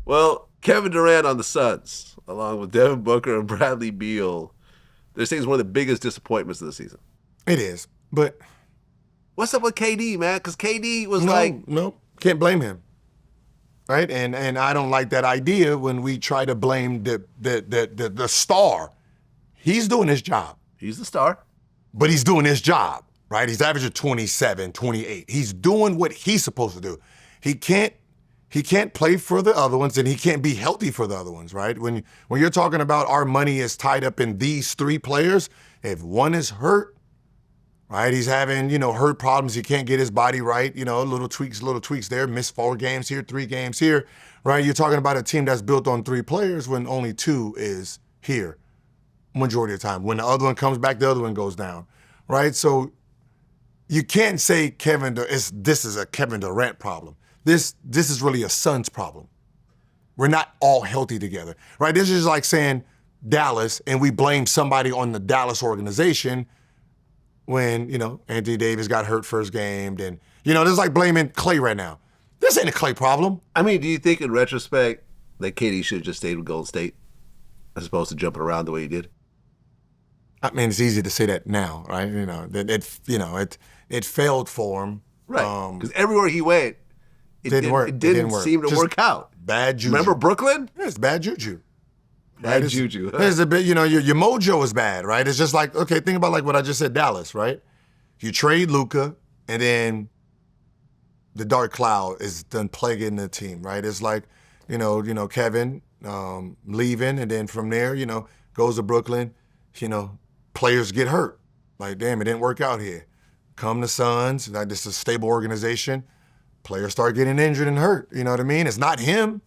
Well, Kevin Durant on the Suns, along with Devin Booker and Bradley Beal, they're saying it's one of the biggest disappointments of the season. It is, but what's up with KD, man? Because KD was no, can't blame him, right? And I don't like that idea when we try to blame the star. He's doing his job. He's the star, but he's doing his job, right? He's averaging 27, 28. He's doing what he's supposed to do. He can't play for the other ones, and he can't be healthy for the other ones, right? When you're talking about our money is tied up in these three players, if one is hurt, right, he's having, hurt problems, he can't get his body right, little tweaks there, missed 4 games here, 3 games here, right? You're talking about a team that's built on 3 players when only 2 is here majority of the time. When the other one comes back, the other one goes down, right? So you can't say this is a Kevin Durant problem. This is really a Suns problem. We're not all healthy together, right? This is like saying Dallas, and we blame somebody on the Dallas organization when, Anthony Davis got hurt first game. Then, this is like blaming Clay right now. This ain't a Clay problem. I mean, do you think in retrospect that KD should have just stayed with Golden State as opposed to jumping around the way he did? I mean, it's easy to say that now, right? It failed for him. Right, because everywhere he went, it didn't work. It didn't seem to work out. Bad juju. Remember Brooklyn? Yeah, it's bad juju. Bad juju. There's a bit, your mojo is bad, right? It's just like, okay, think about like what I just said, Dallas, right? You trade Luka, and then the dark cloud is done plaguing the team, right? It's like, Kevin leaving, and then from there, goes to Brooklyn, players get hurt. Like, damn, it didn't work out here. Come the Suns, like this is a stable organization. Players start getting injured and hurt. You know what I mean? It's not him.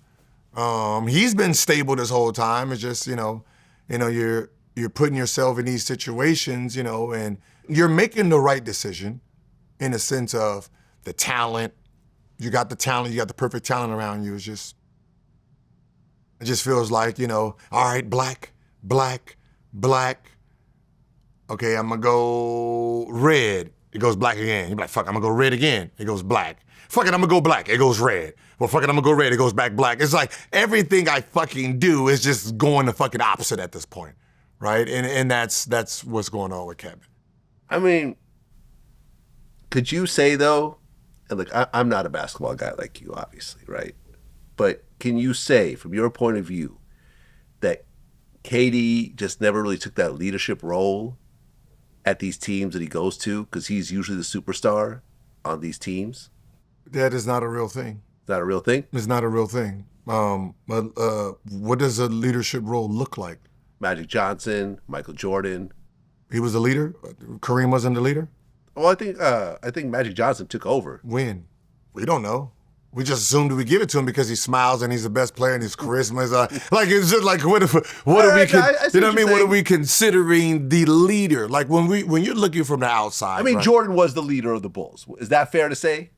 He's been stable this whole time. It's just, you're putting yourself in these situations, and you're making the right decision in the sense of the talent. You got the talent, you got the perfect talent around you. It just feels like, all right, black. Okay, I'm gonna go red. It goes black again. You're like, fuck, I'm gonna go red again. It goes black. Fuck it, I'm gonna go black. It goes red. Well, fuck it, I'm gonna go red. It goes back black. It's like everything I fucking do is just going the fucking opposite at this point, right? And that's what's going on with Kevin. I mean, could you say though, and look, I'm not a basketball guy like you, obviously, right? But can you say, from your point of view, that KD just never really took that leadership role at these teams that he goes to, because he's usually the superstar on these teams? That is not a real thing. Is that a real thing? It's not a real thing. What does a leadership role look like? Magic Johnson, Michael Jordan. He was the leader? Kareem wasn't the leader? Well, I think Magic Johnson took over. When? We don't know. We just assumed we give it to him because he smiles and he's the best player and his charisma is like it's just like what are we? You know what I mean? What are we considering the leader? Like when you're looking from the outside. I mean, right? Jordan was the leader of the Bulls. Is that fair to say?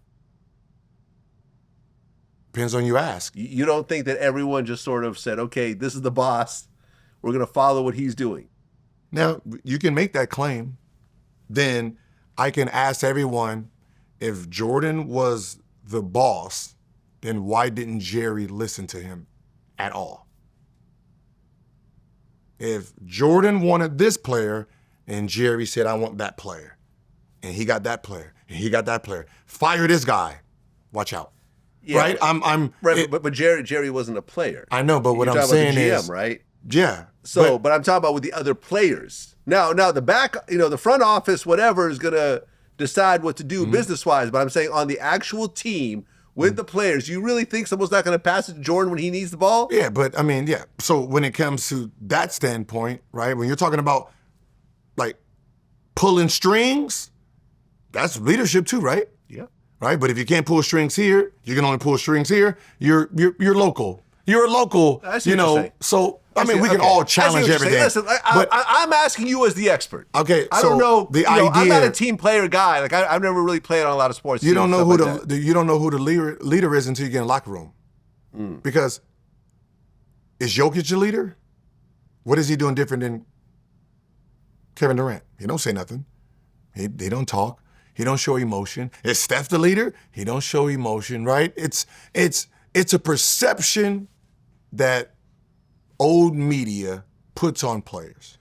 Depends on who you ask. You don't think that everyone just sort of said, okay, this is the boss. We're going to follow what he's doing. Now, you can make that claim. Then I can ask everyone, if Jordan was the boss, then why didn't Jerry listen to him at all? If Jordan wanted this player and Jerry said, I want that player, and he got that player, and he got that player, fire this guy, watch out. Yeah, right? But Jerry wasn't a player. I know, but what I'm saying is, right? Yeah. So, but I'm talking about with the other players. Now the back, the front office, whatever, is gonna decide what to do business-wise. But I'm saying on the actual team with the players, you really think someone's not gonna pass it to Jordan when he needs the ball? Yeah, but I mean, yeah. So when it comes to that standpoint, right? When you're talking about like pulling strings, that's leadership too, right? Yeah. Right? But if you can't pull strings here, you can only pull strings here. You're local. You're a local, so I mean, we can all challenge everything. Listen, I'm asking you as the expert. Okay, I don't know. The idea, I'm not a team player guy. Like I've never really played on a lot of sports. You don't know who you don't know who the leader is until you get in the locker room. Because is Jokic a leader? What is he doing different than Kevin Durant? He don't say nothing. He don't talk. He don't show emotion. Is Steph the leader? He don't show emotion, right? It's a perception that old media puts on players.